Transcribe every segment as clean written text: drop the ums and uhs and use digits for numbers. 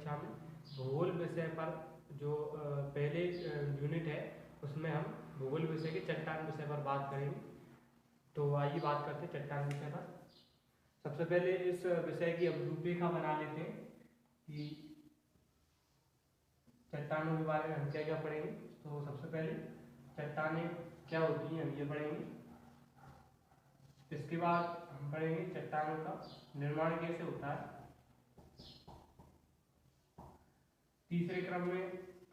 कक्षा में भूगोल विषय पर जो पहले यूनिट है उसमें हम भूगोल विषय के चट्टान विषय पर बात करेंगे। तो आइए बात करते हैं चट्टान विषय पर। सबसे पहले इस विषय की अब रूपरेखा बना लेते हैं कि चट्टानों के बारे में हम क्या क्या पढ़ेंगे। तो सबसे पहले चट्टानें क्या होती हैं हम ये पढ़ेंगे। इसके बाद हम पढ़ेंगे चट्टानों का निर्माण कैसे होता है। तीसरे क्रम में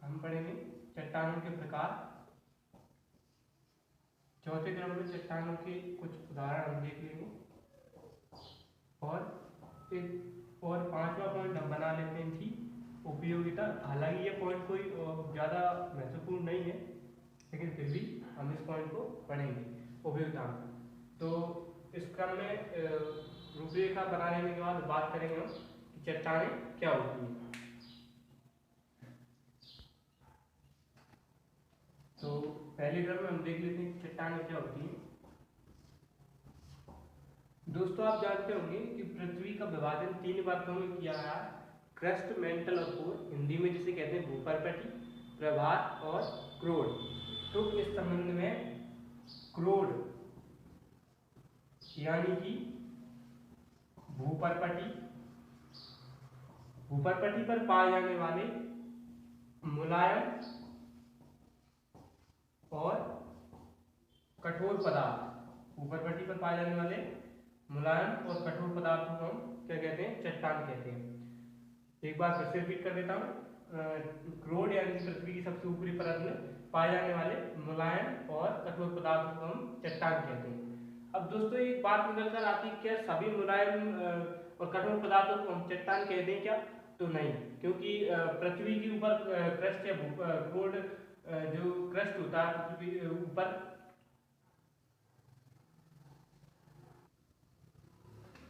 हम पढ़ेंगे चट्टानों के प्रकार। चौथे क्रम में चट्टानों के कुछ उदाहरण हम देख लेंगे और पांचवा पॉइंट हम बना लेते हैं कि उपयोगिता। हालांकि ये पॉइंट कोई ज़्यादा महत्वपूर्ण नहीं है, लेकिन फिर भी हम इस पॉइंट को पढ़ेंगे उपयोगिता। तो इस क्रम में रूपरेखा बना लेने के बाद बात करेंगे हम कि चट्टानें क्या होती हैं। तो पहले क्रम में हम देख लेते हैं कि चट्टानें क्या होती हैं। दोस्तों आप जानते होंगे कि पृथ्वी का विभाजन 3 वर्गों में किया गया है, क्रस्ट, मेंटल और कोर। हिंदी में जिसे कहते हैं भूपर्पटी, प्रभार और क्रोड। तो इस संबंध में क्रोड यानी कि भूपर्पटी पर पाए जाने वाले मुलायम और कठोर पदार्थ, भूपर्पटी पर पाए जाने वाले मुलायम और कठोर पदार्थों को हम क्या कहते हैं, चट्टान कहते हैं। एक बार फिर से रिपीट कर देता हूँ। क्रोड यानी पृथ्वी की सबसे ऊपरी परत में पाए जाने वाले मुलायम और कठोर पदार्थों को हम चट्टान कहते हैं। अब दोस्तों एक बात निकल कर आती है, क्या सभी मुलायम और कठोर पदार्थों को हम चट्टान कहते हैं क्या? तो नहीं, क्योंकि पृथ्वी के ऊपर क्रस्ट या क्रोड जो क्रस्ट होता है पृथ्वी ऊपर,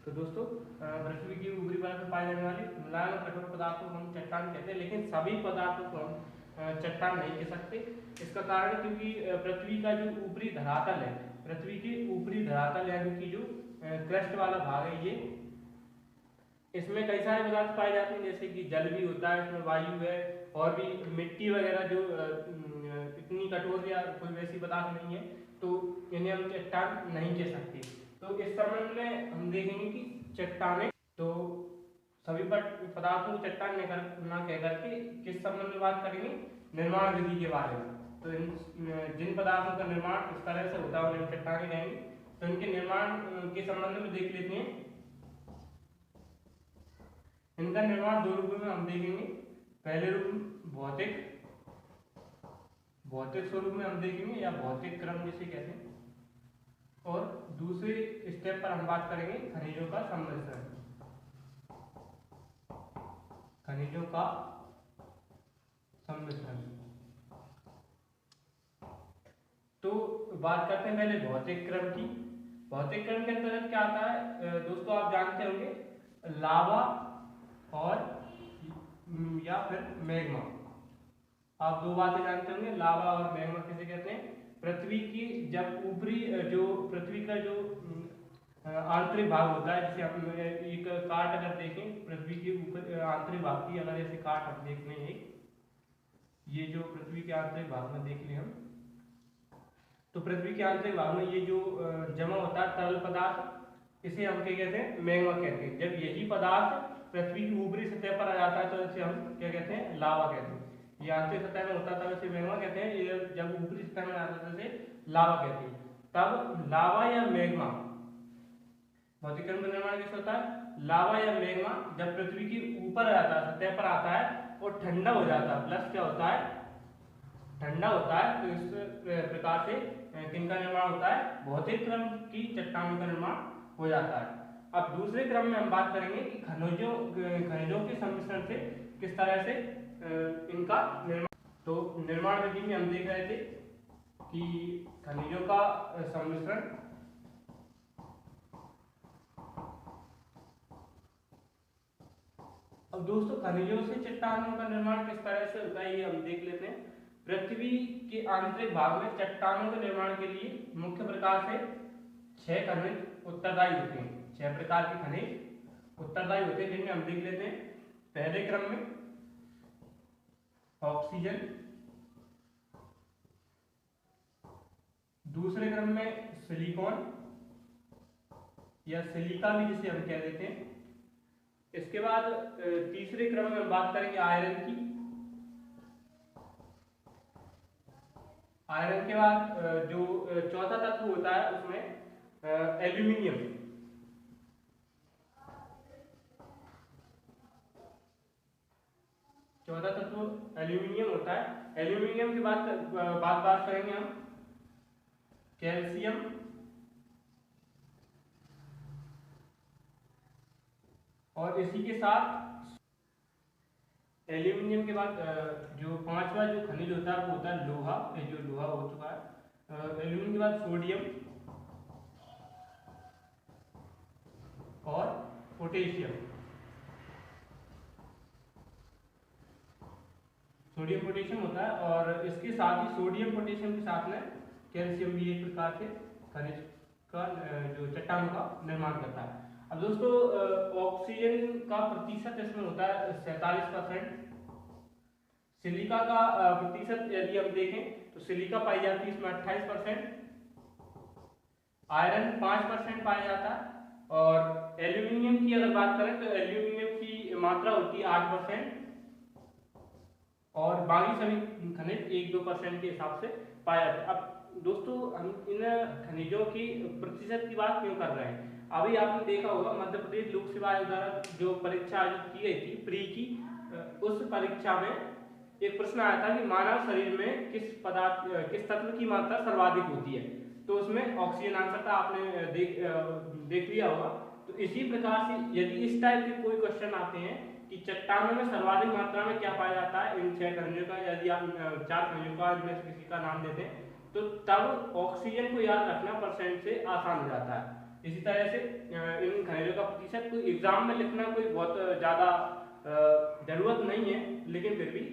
तो दोस्तों पृथ्वी की ऊपरी परत में पाए जाने वाले मुलायम और कठोर पदार्थों को हम चट्टान कहते हैं, लेकिन सभी पदार्थों को हम चट्टान नहीं कह सकते। इसका कारण क्योंकि पृथ्वी का जो ऊपरी धरातल है, पृथ्वी के ऊपरी धरातल यानी कि जो क्रस्ट वाला भाग है, ये इसमें कई सारे पदार्थ पाए जाते हैं, जैसे कि जल भी होता है, इसमें वायु है और भी मिट्टी वगैरह जो इतनी कठोर या कोई वैसी पदार्थ नहीं है, तो इन्हें हम चट्टान नहीं कह सकते। तो इस संबंध में हम देखेंगे कि चट्टानें, तो सभी पदार्थों को चट्टान ना कह करके किस संबंध में बात करेंगे, निर्माण विधि के बारे में। तो जिन पदार्थों का निर्माण इस तरह से होता है उन्हें चट्टानें कहेंगे। तो इनके निर्माण के संबंध में देख लेते हैं। इनका निर्माण 2 रूपों में हम देखेंगे। पहले रूप भौतिक स्वरूप में हम देखेंगे या भौतिक क्रम जिसे कहते हैं, और दूसरे स्टेप पर हम बात करेंगे खनिजों का सम्मिश्रण। खनिजों का सम्मिश्रण। तो बात करते हैं पहले भौतिक क्रम की। भौतिक क्रम के अंतर्गत क्या आता है दोस्तों, आप जानते होंगे लावा और या फिर मैग्मा। आप 2 बातें जानते होंगे, लावा और मैग्मा किसे कहते हैं। पृथ्वी की जब ऊपरी जो पृथ्वी का जो आंतरिक भाग होता है, जैसे हम एक काट अगर देखें पृथ्वी के ऊपर आंतरिक भाग की, अगर ऐसे काट हम देख लें, ये जो पृथ्वी के आंतरिक भाग में देख लें हम, तो पृथ्वी के आंतरिक भाग में ये जो जमा होता है तरल पदार्थ, इसे हम क्या कहते हैं, मैग्मा कहते हैं। जब यही पदार्थ पृथ्वी की ऊपरी सतह पर आ जाता है तो इसे हम क्या कहते हैं, लावा कहते हैं। ये आंतरिक सतह में होता था इसे मैग्मा कहते हैं, ये जब ऊपरी सतह में आता था इसे लावा कहते हैं। तब लावा या मैग्मा, भौतिक क्रम का निर्माण कैसे होता है, लावा या मैग्मा जब पृथ्वी के ऊपर आता है, सतह पर आता है और ठंडा हो जाता है, प्लस क्या होता है, ठंडा होता है, तो इस प्रकार से किनका निर्माण होता है, भौतिक क्रम की चट्टानों का निर्माण हो जाता है। अब दूसरे क्रम में हम बात करेंगे कि खनिजों के सम्मिश्रण से किस तरह से इनका निर्माण। तो निर्माण विधि में हम देख रहे थे कि खनिजों का सम्मिश्रण, अब दोस्तों खनिजों से चट्टानों का निर्माण किस तरह से होता है ये हम देख लेते हैं। पृथ्वी के आंतरिक भाग में चट्टानों के निर्माण के लिए मुख्य प्रकार से 6 खनिज उत्तरदायी होते हैं। 6 प्रकार के खनिज उत्तरदायी होते हैं, जिनमें हम देख लेते हैं। पहले क्रम में ऑक्सीजन, दूसरे क्रम में सिलिकॉन या सिलिका भी जिसे हम कह देते हैं। इसके बाद तीसरे क्रम में बात करेंगे आयरन की। आयरन के बाद जो चौथा तत्व होता है उसमें एल्यूमिनियम। चौथा तत्व एल्यूमिनियम होता है। एल्यूमिनियम के बाद बात करेंगे हम कैल्शियम, और इसी के साथ एल्यूमिनियम के बाद जो पांचवा जो खनिज होता है वो होता है लोहा। ये जो लोहा हो चुका है। एल्यूमिनियम के बाद सोडियम और पोटेशियम। सोडियम पोटेशियम होता है, और इसके साथ ही सोडियम पोटेशियम के साथ में कैल्शियम भी एक प्रकार से खनिज का जो चट्टानों का निर्माण करता है। अब दोस्तों ऑक्सीजन का प्रतिशत इसमें होता है 47%। सिलिका का प्रतिशत यदि हम देखें तो सिलिका पाई जाती है इसमें 28%। आयरन 5% पाया जाता है, और एल्यूमिनियम की अगर बात करें तो एल्यूमिनियम की मात्रा होती है 8%, और बाकी सभी खनिज 1-2% के हिसाब से पाया जाता है। अब दोस्तों हम इन खनिजों की प्रतिशत की बात क्यों कर रहे हैं? अभी आपने देखा होगा मध्य प्रदेश लोक सेवा आयोग द्वारा जो परीक्षा आयोजित की गई थी प्री की, उस परीक्षा में एक प्रश्न आया था कि मानव शरीर में किस तत्व की मात्रा सर्वाधिक होती है, तो उसमें ऑक्सीजन आंसर था। आपने देख लिया होगा। तो इसी प्रकार से यदि इस टाइप के कोई क्वेश्चन आते हैं कि चट्टानों में सर्वाधिक मात्रा में क्या पाया जाता है, इन 6 खनिजों का यदि आप 4 खनिजों का इनमें से किसी का नाम देते हैं तो तब ऑक्सीजन को याद रखना परसेंट से आसान हो जाता है। इसी तरह से इन खनिजों का प्रतिशत कोई एग्जाम में लिखना कोई बहुत ज़्यादा जरूरत नहीं है, लेकिन फिर भी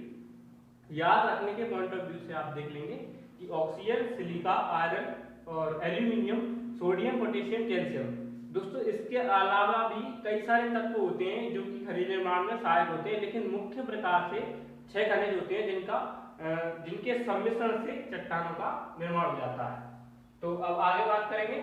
याद रखने के पॉइंट ऑफ व्यू से आप देख लेंगे कि ऑक्सीजन, सिलिका, आयरन और एल्यूमिनियम, सोडियम, पोटेशियम, कैल्शियम। दोस्तों इसके अलावा भी कई सारे तत्व होते हैं जो कि खनिज निर्माण में सहायक होते हैं, लेकिन मुख्य प्रकार से 6 खनिज होते हैं जिनके सम्मिश्रण से चट्टानों का निर्माण हो जाता है। तो अब आगे बात करेंगे।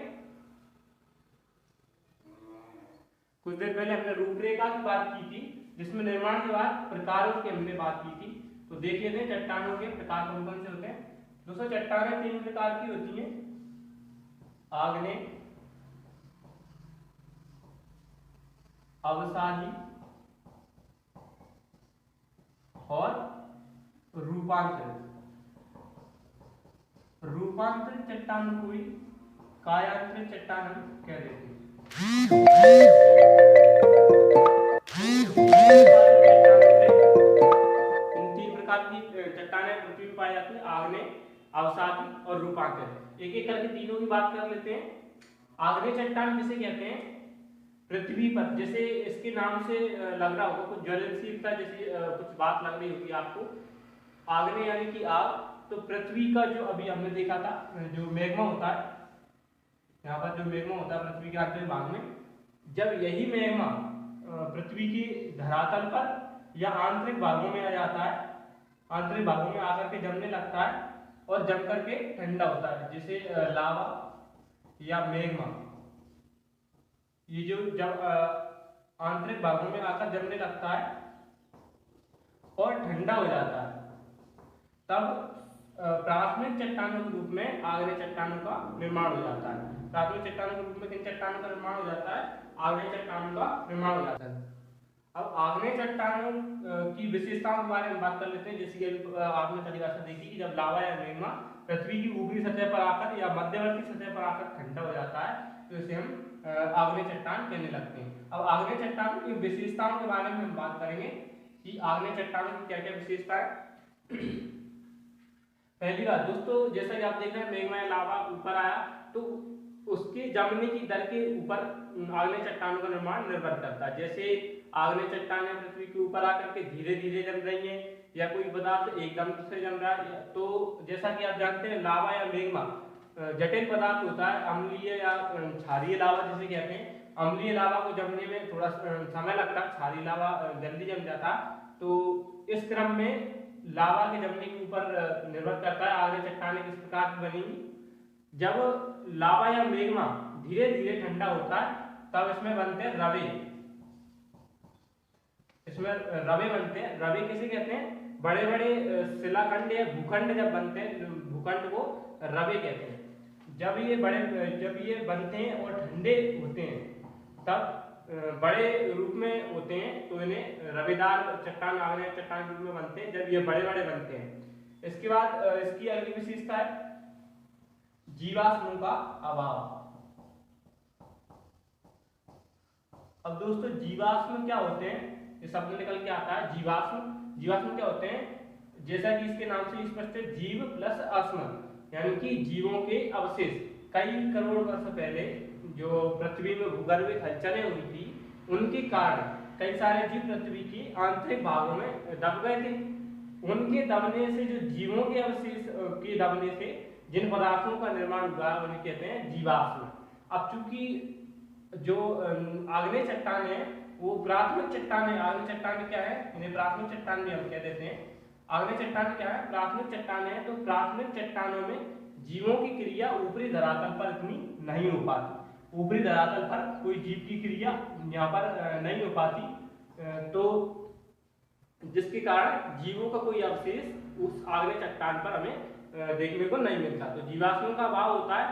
कुछ देर पहले हमने रूपरेखा की बात की थी, जिसमें निर्माण के बाद प्रकारों की हमने बात की थी। तो देख लेते हैं चट्टानों के प्रकार कौन कौन से होते हैं। दोस्तों चट्टानें 3 प्रकार की होती हैं, आग्नेय, अवसादी और रूपांतरित। रूपांतरित चट्टानों को ही कायांतरित चट्टान हम कह देते हैं। इन 3 प्रकार की चट्टानें पृथ्वी में पाई जाती है, आग्नेय, अवसादी और रूपांतरित। एक एक करके तीनों की बात कर लेते हैं। आग्नेय चट्टान किसे कहते हैं? पृथ्वी पर, जैसे इसके नाम से लग रहा होगा कुछ ज्वलनशीलता जैसी कुछ बात लग रही होगी आपको। आग्नेय यानी कि आग, तो पृथ्वी का जो अभी हमने देखा था जो मैग्मा होता है, यहाँ पर जो मैग्मा होता है पृथ्वी के आंतरिक भाग में, जब यही मैग्मा पृथ्वी की धरातल पर या आंतरिक भागों में आ जाता है, आंतरिक भागों में आकर के जमने लगता है और जम करके ठंडा होता है, जैसे लावा या मैग्मा, ये जो जब आंतरिक भागों में आकर जमने लगता है और ठंडा हो जाता है, तब प्राथमिक चट्टानों के रूप में आग्नेय चट्टानों का निर्माण हो जाता है। प्राथमिक चट्टानों के रूप में किन चट्टानों का निर्माण हो जाता है? आग्नेय चट्टानों का निर्माण हो जाता है। अब आग्नेय चट्टानों की विशेषताओं के बारे में बात कर लेते हैं। जैसे कि आपने परिभाषा देखी कि जब लावा या मैग्मा पृथ्वी की ऊपरी सतह पर आकर या मध्यवर्ती सतह पर आकर ठंडा हो जाता है, तो इसे हम आग्नेय चट्टान कहने लगते हैं। अब आग्नेय चट्टानों की विशेषताओं के बारे में हम बात करेंगे कि आग्नेय चट्टानों की क्या क्या विशेषता है। पहली बात दोस्तों, जैसा कि आप देख रहे हैं मैग्मा या लावा ऊपर आया तो उसके जमने की दर के ऊपर आग्नेय चट्टानों का निर्माण निर्भर करता है। जैसे आग्नेय चट्टानें पृथ्वी के ऊपर आकर के धीरे धीरे जम रही हैं या कोई पदार्थ एकदम से जम रहा है, तो जैसा कि आप जानते हैं लावा या मैग्मा जटिल पदार्थ होता है, अम्लीय या क्षारीय लावा जिसे कहते हैं। अम्लीय लावा को जमने में थोड़ा समय लगता है, क्षारीय लावा जल्दी जम जाता है। तो इस क्रम में लावा के जमने के ऊपर निर्भर करता है आगे चट्टानें किस प्रकार की बनेंगी। जब लावा या मैग्मा धीरे धीरे ठंडा होता है तब इसमें बनते हैं रवे। इसमें रवे बनते हैं। रवे किसे कहते हैं? बड़े बड़े शिलाखंड या भूखंड जब बनते हैं, भूखंड को रवे कहते हैं। जब ये बनते हैं और ठंडे होते हैं तब बड़े रूप में होते हैं तो इन्हें रवेदार चट्टान, आग्नेय चट्टान के रूप में बनते हैं जब ये बड़े बड़े बनते हैं। इसके बाद इसकी अगली विशेषता है जीवाश्मों का अभाव। अब दोस्तों जीवाश्म क्या होते हैं, ये शब्द निकल के आता है जीवाश्म क्या होते हैं? जैसा कि इसके नाम से स्पष्ट है, जीव प्लस अस्म, यानी कि जीवों के अवशेष। कई करोड़ वर्ष पहले जो पृथ्वी में भूगर्भीय हलचलें हुई थी उनके कारण कई सारे जीव पृथ्वी की आंतरिक भागों में दब गए थे। उनके दबने से, जो जीवों के अवशेष के दबने से जिन पदार्थों का निर्माण हुआ उन्हें कहते हैं जीवाश्म। अब चूंकि जो आग्नेय चट्टान है वो प्राथमिक चट्टान है। आग्नेय चट्टान क्या है? इन्हें प्राथमिक चट्टान भी हम कह देते हैं। आग्नेय चट्टान क्या है? प्राथमिक चट्टान है। तो प्राथमिक चट्टानों में जीवों की क्रिया ऊपरी धरातल पर इतनी नहीं हो पाती। ऊपरी धरातल पर कोई जीव की क्रिया यहाँ पर नहीं हो पाती, तो जिसके कारण जीवों का कोई अवशेष उस आग्नेय चट्टान पर हमें देखने को नहीं मिलता। तो जीवाश्मों का अभाव होता है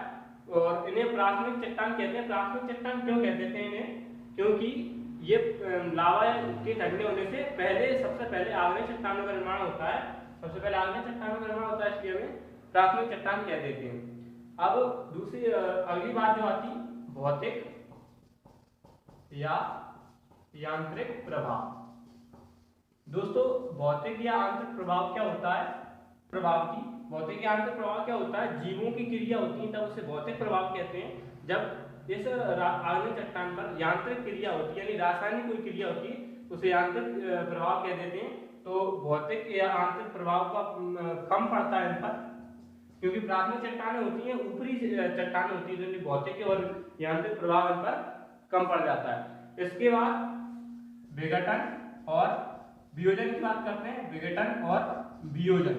और इन्हें प्राथमिक चट्टान कहते हैं। प्राथमिक चट्टान क्यों कहते हैं इन्हें? क्योंकि ये लावा के ठंडे होने से सबसे पहले आग्नेय चट्टानों का निर्माण होता है। सबसे पहले आग्नेय चट्टानों का निर्माण होता है, इसलिए हमें प्राथमिक चट्टान कह देते हैं। अब दूसरी अगली बात जो आती, भौतिक या यांत्रिक प्रभाव। दोस्तों भौतिक या आंतरिक प्रभाव क्या होता है? भौतिक या आंतरिक प्रभाव क्या होता है? जीवों की क्रिया होती है तब उसे भौतिक प्रभाव कहते हैं। जब इस आग्नेय चट्टान पर यांत्रिक क्रिया होती है, यानी रासायनिक कोई क्रिया होती है, उसे यांत्रिक प्रभाव कह देते हैं। तो भौतिक या आंतरिक प्रभाव का कम पड़ता है इन पर, क्योंकि प्राथमिक चट्टानें होती हैं, ऊपरी चट्टानें होती है, जो भौतिक और यांत्रिक प्रभाव इन पर कम पड़ जाता है। इसके बाद विघटन और वियोजन की बात करते हैं। विघटन और वियोजन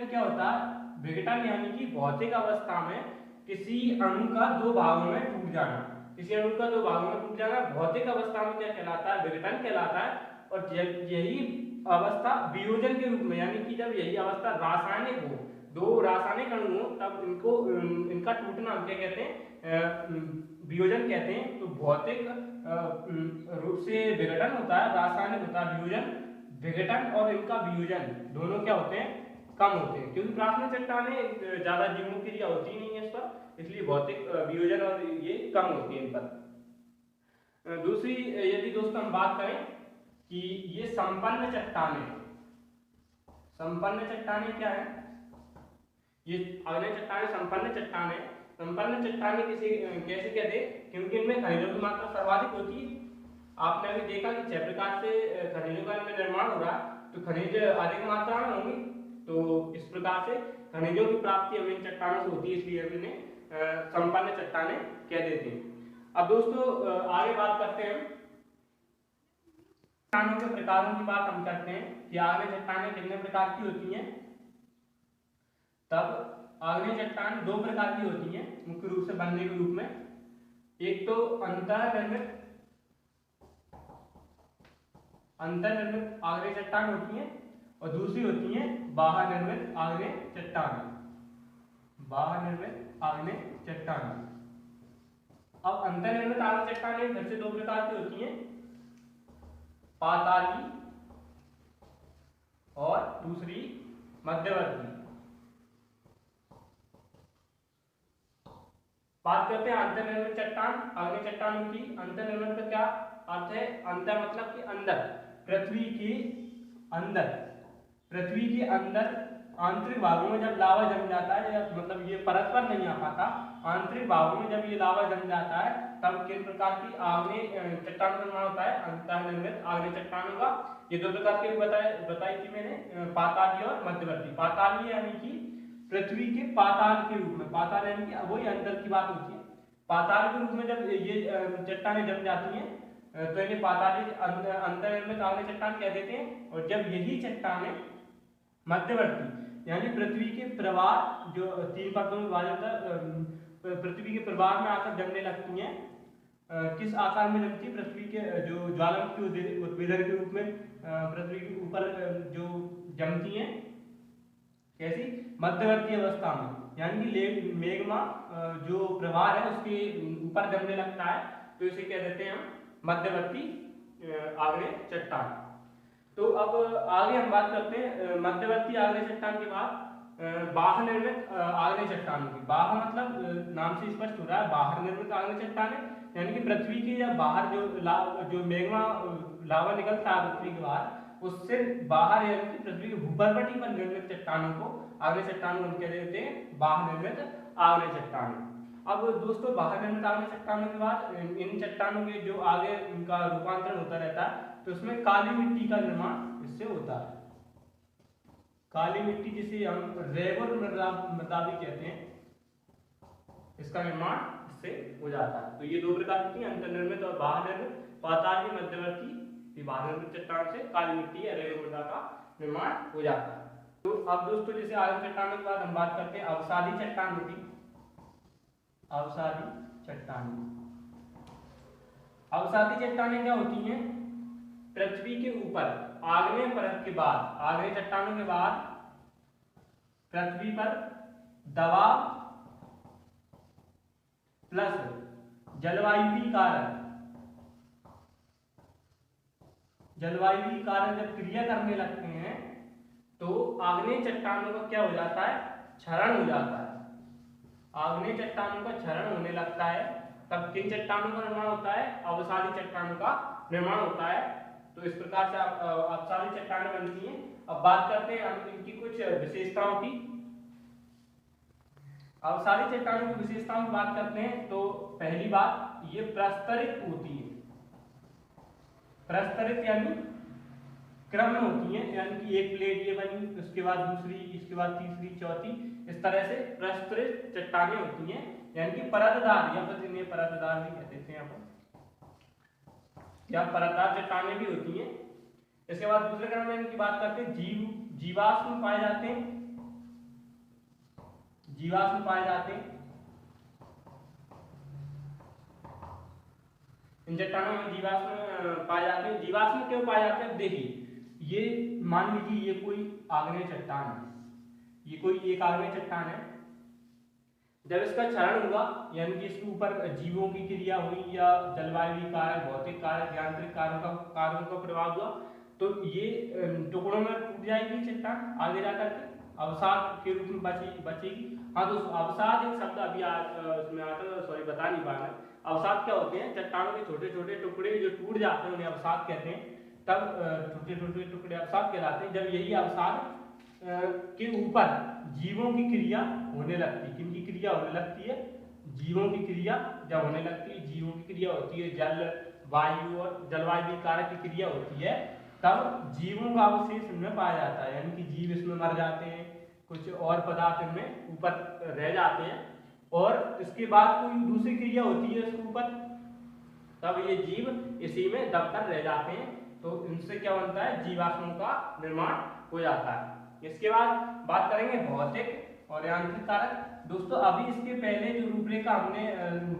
क्या होता है? विघटन यानी कि भौतिक अवस्था में किसी अणु का दो भागों में टूट जाना। भौतिक अवस्था में क्या कहलाता है? विघटन कहलाता है। और यही अवस्था वियोजन के रूप में, यानी कि जब यही अवस्था रासायनिक हो, दो रासायनिक अणु हो, तब इनका टूटना हम क्या कहते हैं? वियोजन कहते हैं। तो भौतिक रूप से विघटन होता है, रासायनिक होता है वियोजन। विघटन और इनका वियोजन दोनों क्या होते हैं? कम होते हैं, क्योंकि प्राथमिक चट्टानें ज्यादा जीवों की क्रिया होती नहीं है इस पर, इसलिए भौतिक वियोजन और ये कम होती है इन पर। दूसरी यदि दोस्तों हम बात करें कि ये संपन्न चट्टानें क्या है? ये आग्नेय चट्टानें संपन्न चट्टानें कैसे कहते हैं? क्योंकि इनमें खनिजों की मात्रा सर्वाधिक होती है। आपने अभी देखा कि 6 प्रकार से खनिजों का इनमें निर्माण हो रहा है, तो खनिज अधिक मात्रा में होंगी, तो इस प्रकार से खनिजों की प्राप्ति हमें इन चट्टानों से होती है, इसलिए हम इन्हें संपन्न चट्टानें कह देते हैं। अब दोस्तों आगे बात करते हैं चट्टानों के प्रकारों की बात हम करते हैं कि आग्नेय चट्टानें कितने प्रकार की होती हैं। तब आग्नेय चट्टान दो प्रकार की होती हैं मुख्य रूप से बनने के रूप में। एक तो अंतर्निर्मित आग्नेय चट्टान होती हैं और दूसरी होती हैं बाह्य निर्मित आग्नेय चट्टान। अब अंतर्निर्मित आग्नेय चट्टानें फिर से दो प्रकार की होती हैं, पाताली और दूसरी मध्यवर्ती। बात करते हैं अंतर्निर्मित चट्टान आग्नेय चट्टानों की। अंतर्निर्मित का क्या अर्थ है? अंतर मतलब कि अंदर, पृथ्वी के अंदर आंतरिक भागों में जब लावा जम जाता है, मतलब ये परस्पर नहीं आ पाता, आंतरिक भागों में जब ये लावा जम जाता है तब किन प्रकार की आग्नेय चट्टान का निर्माण होता है? अंतर्निर्मित आग्नेय चट्टानों का। ये दो प्रकार की बताई थी मैंने, पातालीय और मध्यवर्ती। पातालीय यानी कि पृथ्वी के पाताल के रूप में, पाताल यानी कि वही अंदर की बात होती है। पाताल के रूप में जब ये चट्टानें जम जाती हैं तो इन्हें पाताली अंतर्निर्मित आग्नेय चट्टान कह देते हैं। और जब यही चट्टानें मध्यवर्ती यानी पृथ्वी के प्रवाह जो 3 परतों में विभाजित होता है, पृथ्वी के प्रवाह में आकर जमने लगती हैं, किस आकार में जमती है? पृथ्वी के जो ज्वालामुखी उद्भेदन के रूप में पृथ्वी के ऊपर जो जमती हैं, कैसी? मध्यवर्ती अवस्था में, यानी कि मेग्मा जो प्रवाह है उसके ऊपर जमने लगता है, तो इसे कह देते हैं हम मध्यवर्ती आग्नेय चट्टान। तो अब आगे हम बात करते हैं मध्यवर्ती आग्नेय चट्टान के बाद बाह्य निर्मित आग्नेय चट्टानों की। बाह्य मतलब नाम से स्पष्ट हो रहा है, बाहर निर्मित आग्नेय चट्टानें, यानी कि पृथ्वी के या बाहर जो मेग्मा लावा निकलता है पृथ्वी के बाहर, उससे बाहर यानी कि पृथ्वी की भूपर्वटी पर निर्मित चट्टानों को आग्नेय चट्टानों कह देते हैं बाह्य निर्मित आग्नेय चट्टान। अब दोस्तों बाह्य निर्मित आग्नेय चट्टानों के बाद इन चट्टानों के जो आगे इनका रूपांतरण होता रहता है, तो उसमें काली मिट्टी का निर्माण इससे होता है। काली मिट्टी जिसे हम रेगुर मृदा भी कहते हैं, इसका निर्माण इससे हो जाता है। तो ये दो प्रकार की अंतर्निर्मित और बाह्य निर्मित। पाताल के मध्यवर्ती बाह्य निर्मित चट्टान से काली मिट्टी या रेगुर मृदा का निर्माण हो जाता है। तो अब दोस्तों जैसे आग्नेय चट्टानों के बाद हम बात करते हैं अवसादी चट्टान होती। अवसादी चट्टानें, अवसादी चट्टानें क्या होती हैं? पृथ्वी के ऊपर आग्नेय परत के बाद, आग्नेय चट्टानों के बाद पृथ्वी पर दबाव प्लस जलवायु कारण जब क्रिया करने लगते हैं तो आग्नेय चट्टानों का क्या हो जाता है? क्षरण हो जाता है। आग्नेय चट्टानों का क्षरण होने लगता है, तब किन चट्टानों का निर्माण होता है? अवसादी चट्टानों का निर्माण होता है। तो इस प्रकार से अवसादी चट्टानें बनती हैं। अब बात करते हैं इनकी कुछ विशेषताओं की। अवसादी चट्टानों की विशेषताओं की बात करते हैं तो पहली बात, ये प्रस्तरित होती है। प्रस्तरित यानी क्रम में होती है, यानी कि एक प्लेट ये बनी, उसके बाद दूसरी, इसके बाद तीसरी, चौथी, इस तरह से प्रस्तरित चट्टानें होती हैं, यानी कि परतदार, या फिर इन्हें परतदार भी कहते हैं अपन, या परतदार चट्टानें भी होती हैं। इसके बाद दूसरे क्रम में इनकी बात करते हैं जीवाश्म पाए जाते हैं। जीवाश्म पाए जाते हैं इन चट्टानों में, जीवाश्म पाए जाते हैं। जीवाश्म क्यों पाए जाते हैं? देखिए, ये मान लीजिए ये कोई आग्नेय चट्टान है, ये कोई एक आग्नेय चट्टान है। जब इसका क्षरण हुआ, यानी कि इसके ऊपर जीवों की क्रिया हुई या जलवायु कारक, भौतिक कारक, यांत्रिक कारकों का प्रभाव हुआ, तो ये टुकड़ों में टूट जाएगी चट्टान, आगे जाकर के अवसाद के रूप में बचेगी। हाँ दोस्तों, अवसाद एक शब्द अभी उसमें आता, सॉरी बता नहीं पा रहा। अवसाद क्या होते हैं? चट्टानों के छोटे छोटे टुकड़े जो टूट जाते हैं उन्हें अवसाद कहते हैं। तब छोटे छोटे टुकड़े अवसाद कहलाते हैं। जब यही अवसाद के ऊपर जीवों की क्रिया होने लगती है। किनकी क्रिया होने लगती है? जीवों की क्रिया जब होने लगती है, जीवों की क्रिया होती है, जल वायु और जलवायु कारक की क्रिया होती है, तब जीवों का अवशेष इनमें पाया जाता है, यानी कि जीव इसमें मर जाते हैं, कुछ और पदार्थ इनमें ऊपर रह जाते हैं, और इसके बाद कोई दूसरी क्रिया होती है इसके ऊपर, तब ये जीव इसी में दबकर रह जाते हैं। तो इनसे क्या बनता है? जीवाश्मों का निर्माण हो जाता है। इसके बाद बात करेंगे भौतिक और यांत्रिक कारक। दोस्तों अभी इसके पहले जो रूपरेखा हमने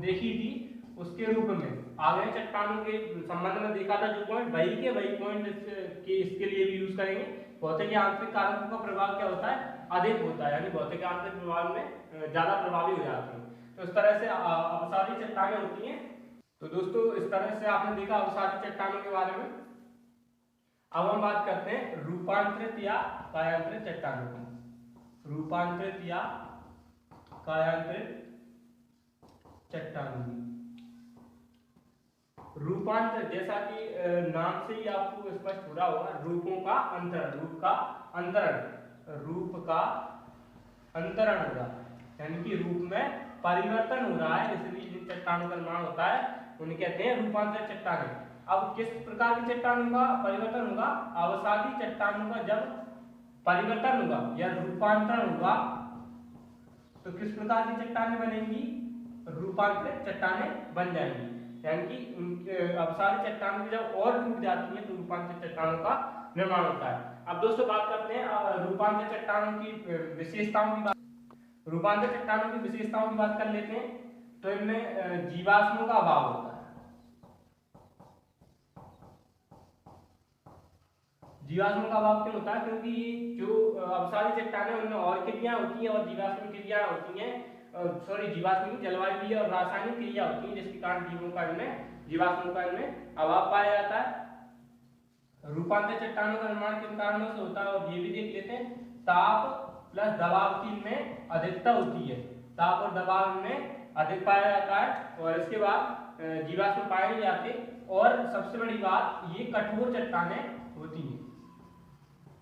देखी थी, उसके रूप में आग्नेय चट्टानों के संबंध में देखा था जो पॉइंट, वही पॉइंट इसके लिए भी यूज करेंगे। भौतिक यांत्रिक कारकों का प्रभाव क्या होता है? अधिक होता है, यानी भौतिक यांत्रिक प्रभाव में ज्यादा प्रभावी हो जाते हैं। तो इस तरह से अवसादी चट्टानें होती हैं। तो दोस्तों इस तरह से आपने देखा अवसादी चट्टानों के बारे में। अब हम बात करते हैं रूपांतरित या कायांतरित चट्टानों की। रूपांतरित या कायांतरित चट्टानों की। रूपांतरित, जैसा कि नाम से ही आपको स्पष्ट हो रहा होगा, रूपों का अंतरण, रूप का अंतरण, रूप का अंतरण हो रहा है, यानी कि रूप में परिवर्तन हो रहा है, इसलिए जिन चट्टानों का निर्माण होता है उन्हें कहते हैं रूपांतरित चट्टानें। अब किस प्रकार की चट्टानों का परिवर्तन होगा? अवसादी चट्टानों का जब परिवर्तन होगा या रूपांतरण होगा, तो किस प्रकार की चट्टानें बनेंगी? रूपांतरित चट्टानें बन जाएंगी। यानी कि अपसारी चट्टान जब और टूट जाती है तो रूपांतरित चट्टानों का निर्माण होता है। अब दोस्तों बात करते हैं रूपांतरित चट्टानों की विशेषताओं की बात। रूपांतरित चट्टानों की विशेषताओं की बात कर लेते हैं। तो इनमें जीवाश्मों का अभाव होता है। जीवाश्मों का अभाव क्यों होता है? क्योंकि जो अपसारी चट्टानें उनमें और क्रियाएं होती हैं और जीवाश्म क्रियाएं होती हैं, जीवाश्म की जलवायु और रासायनिक क्रिया होती है, जिसके कारण जीवाश्मों का इनमें अभाव पाया जाता है। रूपांतरित चट्टानों का निर्माण किन कारणों से होता है और ये भी देख लेते हैं। ताप प्लस दबाव की इनमें अधिकता होती है, ताप और दबाव इनमें अधिक पाया जाता है और इसके बाद जीवाश्म पाए नहीं जाते। और सबसे बड़ी बात, ये कठोर चट्टानें होती हैं।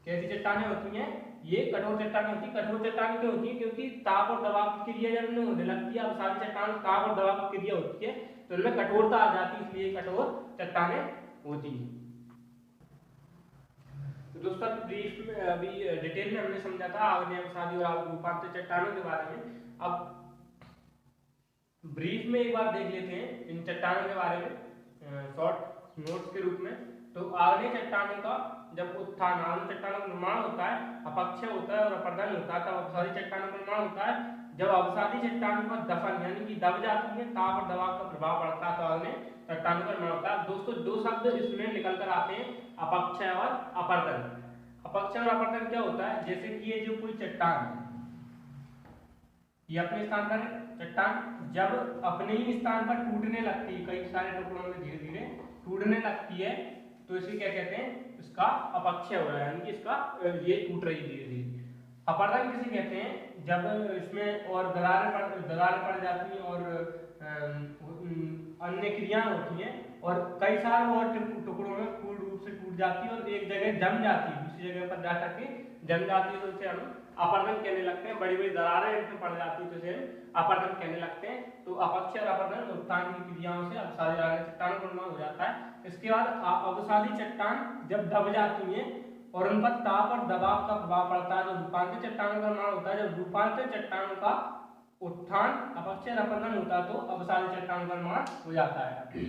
कैसी चट्टानें होती हैं? ये कठोर चट्टानें होती हैं। कठोर चट्टानें क्यों होती है? क्योंकि ताप और दबाव की क्रिया जब इनमें होने लगती है, अब सारी चट्टानों में ताप और दबाव की क्रिया होती है तो इनमें कठोरता आ जाती है, इसलिए कठोर चट्टानें होती हैं। तो दोस्तों ब्रीफ में अभी डिटेल में हमने समझा था आग्नेय अपसारी और रूपांतरित चट्टानों के बारे में। अब ब्रीफ में एक बार देख लेते हैं इन चट्टानों के बारे में शॉर्ट नोट्स के रूप में। तो आग्नेय चट्टानों का जब उत्थान, आग्नेय चट्टानों का निर्माण होता है, अपक्षय होता है और अपरदन होता है, तब अपसारी चट्टानों का निर्माण होता है। जब अपसारी चट्टानों का दफन यानी कि दब जाती है, ताप और दबाव का प्रभाव पड़ता है, तो आग्नेय चट्टानों का निर्माण होता है। दोस्तों दो शब्द इसमें निकल कर आते हैं, अपक्षय और अपरदन। अपक्षय और अपरदन क्या होता है? जैसे कि ये जो कोई चट्टान है, ये अपने स्थान पर चट्टान जब अपने ही स्थान पर टूटने लगती है, कई सारे टुकड़ों में धीरे धीरे टूटने लगती है, तो इसे क्या कहते हैं? इसका अपक्षय हो रहा है, यानी कि इसका ये टूट रही धीरे धीरे। अपरदन किसे कहते हैं? जब इसमें और दरारें पड़ जाती हैं और अन्य क्रियाएं होती हैं और कई सारे और टुकड़ों में पूर्ण रूप से टूट जाती है और एक जगह जम जाती है, दूसरी जगह पर जाकर के जम जाती है, तो इसे हम अपरदन कहने लगते हैं। बड़ी बड़ी दरारें इसमें पड़ जाती है तो इसे अपरदन कहने लगते हैं। तो अपक्षय और अपरदन उत्थान की क्रियाओं से अपसारी चट्टानों का निर्माण हो जाता है। इसके बाद अपसारी चट्टान जब दब जाती हैं और उन पर ताप और दबाव का प्रभाव पड़ता है, तो रूपांतरित चट्टानों का निर्माण होता है। जब रूपांतरित चट्टानों का उत्थान, अपक्षय और अपरदन होता है तो अपसारी चट्टानों का निर्माण हो जाता है।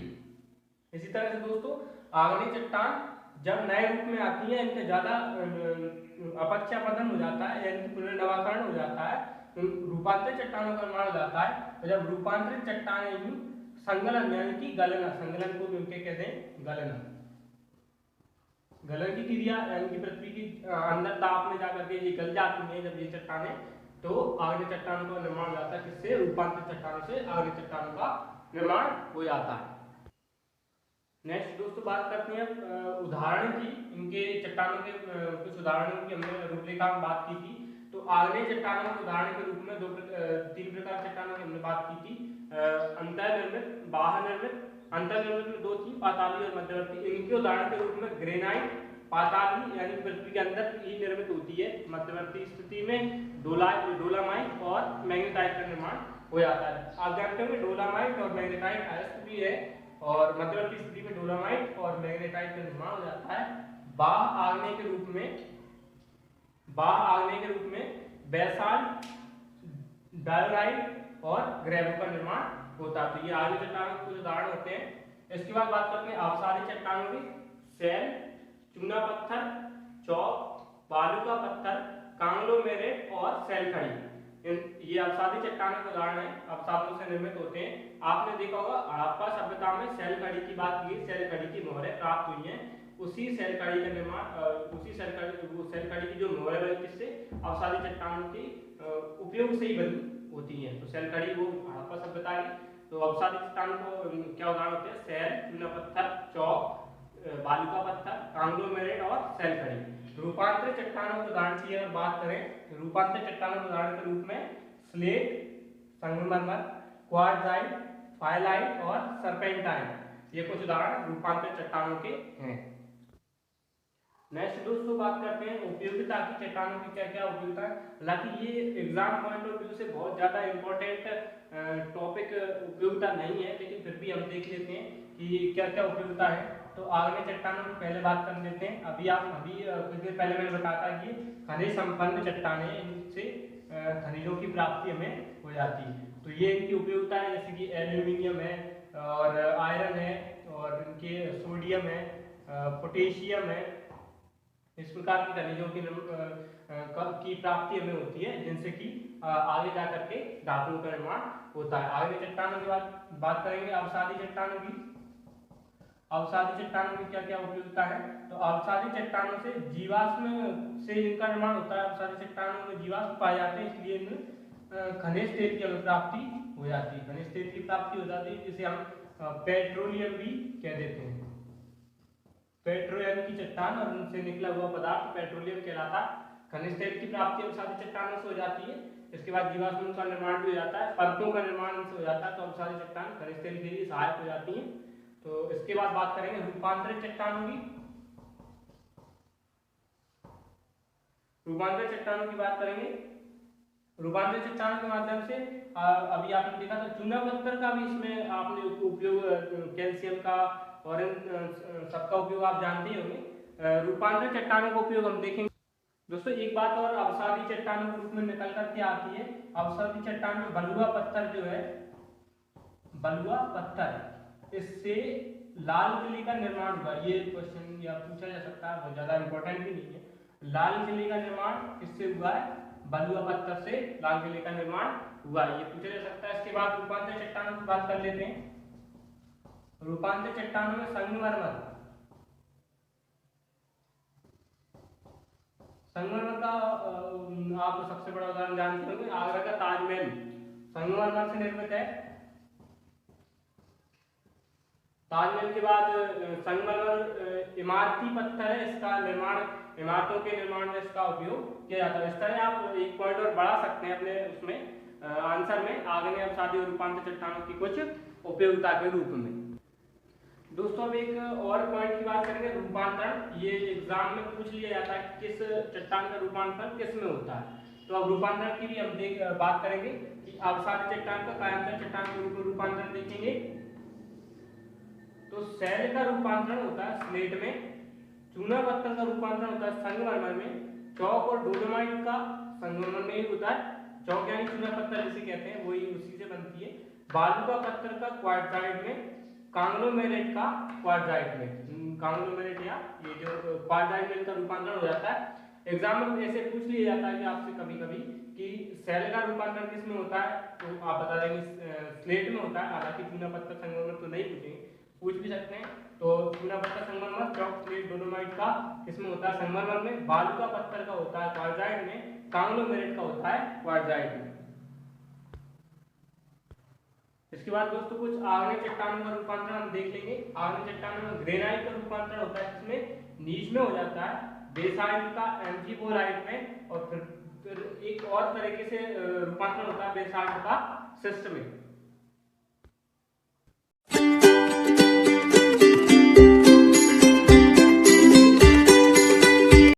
इसी तरह से दोस्तों आग्नेय चट्टान जब नए रूप में आती है, इनके ज्यादा अपक्षय अपरदन हो जाता है यानी पुनर्नवाकरण हो जाता है, तो रूपांतरित चट्टानों का निर्माण हो जाता है। और जब रूपांतरित चट्टानें संगलन यानी कि गलना, संगलन को भी कहते हैं गलना, गलन की क्रिया यानी कि पृथ्वी की अंदर ताप में जाकर के ये गल जाती है जब ये चट्टानें, तो आग्नेय चट्टानों का निर्माण हो जाता है। किससे? रूपांतरित चट्टानों से आग्नेय चट्टानों का निर्माण हो जाता है। नेक्स्ट दोस्तों बात करते हैं उदाहरण की, इनके चट्टानों के कुछ उदाहरणों की हमने रूपरेखा में बात की थी। तो आग्नेय चट्टानों के उदाहरण के रूप में तीन प्रकार चट्टानों की हमने बात की थी, अंतर्निर्मित, बाह्य निर्मित। अंतर्निर्मित में दो थी, पाताली और मध्यवर्ती। इनके उदाहरण के रूप में ग्रेनाइट, पाताली यानी पृथ्वी के अंदर ही निर्मित होती है, मध्यवर्ती स्थिति में डोलामाइट और मैग्नेटाइट का निर्माण हो जाता है। आप जानते होंगे डोलामाइट और मैग्नेटाइट अयस्क भी है और मध्यवर्ती स्थिति में डोलामाइट और मैग्नेटाइट का निर्माण हो जाता है। बाह्य आग्नेय के रूप में बेसाल्ट, डायोराइट और ग्रेवो का निर्माण होता है। तो ये आग्नेय चट्टानों के कुछ उदाहरण होते हैं। इसके बाद बात करते हैं अपसारी चट्टानों की। सेल, चूना पत्थर, चौक, बालू का पत्थर, कांग्लोमेरेट और सेल खड़ी, ये अपसारी चट्टानों के उदाहरण हैं, अपसारों से निर्मित होते हैं। आपने देखा होगा हड़प्पा सभ्यता में सेल खड़ी की बात की, सेल खड़ी की मोहरें प्राप्त हुई हैं। उसी सेल खड़ी का निर्माण, उसी सेल खड़ी की जो मोहरें बनी किससे? अपसारी चट्टानों की उपयोग से ही बनी होती हैं। तो सेल खड़ी वो हड़प्पा सभ्यता की। तो अपसारी चट्टानों को क्या उदाहरण होते हैं? सेल, चूना पत्थर, चौक, बालू का पत्थर, कांग्लोमेरेट और सेल खड़ी। रूपांतरित चट्टानों के उदाहरण की अगर बात करें, रूपांतरित चट्टानों के उदाहरण के रूप में स्लेट, संगमरमर, क्वार्ट्जाइट, फाइलाइट और सर्पेंटाइन, ये कुछ उदाहरण रूपांतरित चट्टानों के हैं। नेक्स्ट दोस्तों बात करते हैं उपयोगिता की, चट्टानों की क्या क्या उपयोगिता है। हालांकि ये एग्जाम पॉइंट ऑफ व्यू से बहुत ज्यादा इंपॉर्टेंट टॉपिक उपयोगिता नहीं है, लेकिन फिर भी हम देख लेते हैं कि क्या क्या उपयोगिता है। तो आग्नेय चट्टानों की पहले बात कर लेते हैं। अभी कुछ देर पहले मैंने बताया था कि खनिज संपन्न चट्टानें, इनसे खनिजों की प्राप्ति हमें हो जाती है। तो ये इनकी उपयोगिता है, जैसे कि एल्यूमिनियम है, और आयरन है और इनके सोडियम है, पोटेशियम है। इस प्रकार की खनिजों की प्राप्ति हमें होती है, जिनसे कि आगे जा करके धातुओं का निर्माण होता है। आगे चट्टानों की बात करेंगे, अवसादी चट्टानों की। अवसादी चट्टानों की क्या क्या उपयोगिता है? तो अवसादी चट्टानों से जीवाश्म से इनका निर्माण होता है। अवसादी चट्टानों में जीवाश्म पाए जाते हैं, इसलिए इनमें खनिज तेल की प्राप्ति हो जाती है। खनिज तेल की प्राप्ति हो जाती है, जिसे हम पेट्रोलियम भी कह देते हैं। पेट्रोलियम की चट्टान और उनसे निकला हुआ पदार्थ पेट्रोलियम कहलाता है। खनिज तेल की प्राप्ति अवसादी चट्टानों से हो जाती है। इसके बाद जीवाश्म का निर्माण भी हो जाता है, परतों का निर्माण इनसे हो जाता है। तो अवसादी चट्टान खनिज तेल के लिए सहायक हो जाती है। तो इसके बाद बात करेंगे रूपांतरित चट्टानों की। रूपांतरित चट्टानों की बात करेंगे। रूपांतरित चट्टानों के माध्यम से अभी आपने देखा था चूना पत्थर का भी इसमें आपने उपयोग, कैल्शियम का और इन सबका उपयोग आप जानते ही होंगे। रूपांतरित चट्टानों का उपयोग हम देखेंगे। दोस्तों एक बात और अवसादी चट्टानों के रूप में निकल करके आती है। अवसादी चट्टान में बलुआ पत्थर जो है, बलुआ पत्थर, इससे लाल किले का निर्माण हुआ। ये क्वेश्चन या पूछा जा सकता है, बहुत ज्यादा इंपॉर्टेंट भी नहीं है। लाल किले का निर्माण किससे हुआ है? बलुआ पत्थर से लाल किले का निर्माण हुआ, ये पूछा जा सकता है। इसके बाद रूपांतरित चट्टानों की बात कर लेते हैं। रूपांतरित चट्टानों में संगमरमर, संगमरमर का आप सबसे बड़ा उदाहरण जानते होंगे, आगरा का ताजमहल संगमरमर से निर्मित है। ताजमहल के बाद संगमरमर इमारती पत्थर है, इसका निर्माण, इमारतों के निर्माण में इसका उपयोग किया जाता है। इस तरह आप एक पॉइंट और बढ़ा सकते हैं अपने उसमें आंसर में, आगे में अवसादी और रूपांतरित चट्टानों की कुछ उपयोगिता के रूप में। दोस्तों अब एक और पॉइंट की बात करेंगे, रूपांतरण। ये एग्जाम में पूछ लिया जाता है किस चट्टान का रूपांतरण किस में होता है। तो अब रूपांतरण की भी हम बात करेंगे कि अवसादी चट्टान का कायांतर चट्टान के रूप में रूपांतरण देखेंगे। तो सैल का रूपांतरण होता है स्लेट में, चूना पत्थर का रूपांतरण होता है संगमरमर में, चौक और डोलोमाइट का संगमरमर में ही होता है। चौक यानी चूना पत्थर जिसे कहते हैं, वही उसी से बनती है। बालू का पत्थर का क्वार्टजाइट में, कांग्लोमेरेट का क्वार्टजाइट में, कांग्लोमेरेट या ये जो क्वार्टजाइट में इनका रूपांतरण हो जाता है। एग्जाम में ऐसे पूछ लिया जाता है कि आपसे कभी कभी कि सेल का रूपांतरण किस में होता है, तो आप बता देंगे स्लेट में होता है। हालांकि चूना पत्थर संगमरमर तो नहीं पूछेंगे, पूछ भी सकते हैं। तो चूना पत्थर संगमरमर, चौक, स्लेट, डोलोमाइट का किसमें होता है? संगमरमर में। बालू का पत्थर का होता है क्वार्टजाइट में, कांग्लोमेरेट का होता है क्वार्टजाइट में। इसके बाद दोस्तों कुछ आग्नेय चट्टानों का रूपांतरण हम देख लेंगे। आग्नेय चट्टानों में ग्रेनाइट का रूपांतरण होता है, जिसमें नीच में हो जाता है, बेसाल्ट का एम्फीबोलाइट में, और फिर एक और तरीके से रूपांतरण होता है बेसाल्ट का सिस्ट में।